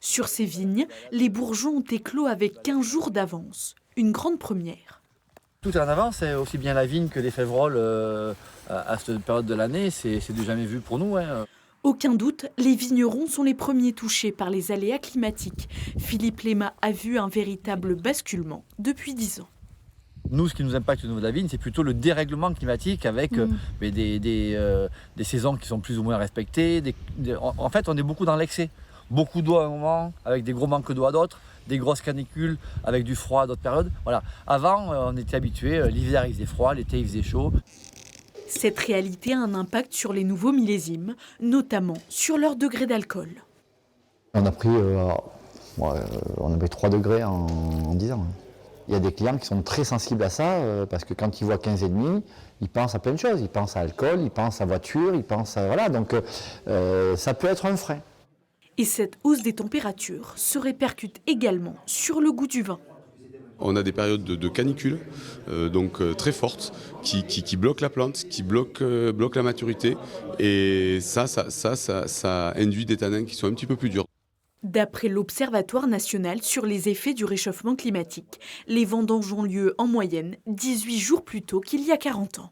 Sur ces vignes, les bourgeons ont éclos avec 15 jours d'avance. Une grande première. Tout est en avance, aussi bien la vigne que les févroles à cette période de l'année, c'est du jamais vu pour nous. Aucun doute, les vignerons sont les premiers touchés par les aléas climatiques. Philippe Léma a vu un véritable basculement depuis 10 ans. Nous, ce qui nous impacte au niveau de la vigne, c'est plutôt le dérèglement climatique avec des saisons qui sont plus ou moins respectées. En fait, on est beaucoup dans l'excès. Beaucoup d'eau à un moment, avec des gros manques d'eau à d'autres, des grosses canicules avec du froid à d'autres périodes. Voilà. Avant, on était habitué, l'hiver il faisait froid, l'été il faisait chaud. Cette réalité a un impact sur les nouveaux millésimes, notamment sur leur degré d'alcool. On a pris on a pris 3 degrés en 10 ans. Il y a des clients qui sont très sensibles à ça parce que quand ils voient 15,5, ils pensent à plein de choses. Ils pensent à alcool, ils pensent à voiture, ils pensent à... Voilà, donc ça peut être un frein. Et cette hausse des températures se répercute également sur le goût du vin. On a des périodes de canicule, donc très fortes, qui bloquent la plante, qui bloquent la maturité. Et ça induit des tanins qui sont un petit peu plus durs. D'après l'Observatoire national sur les effets du réchauffement climatique, les vendanges ont lieu en moyenne 18 jours plus tôt qu'il y a 40 ans.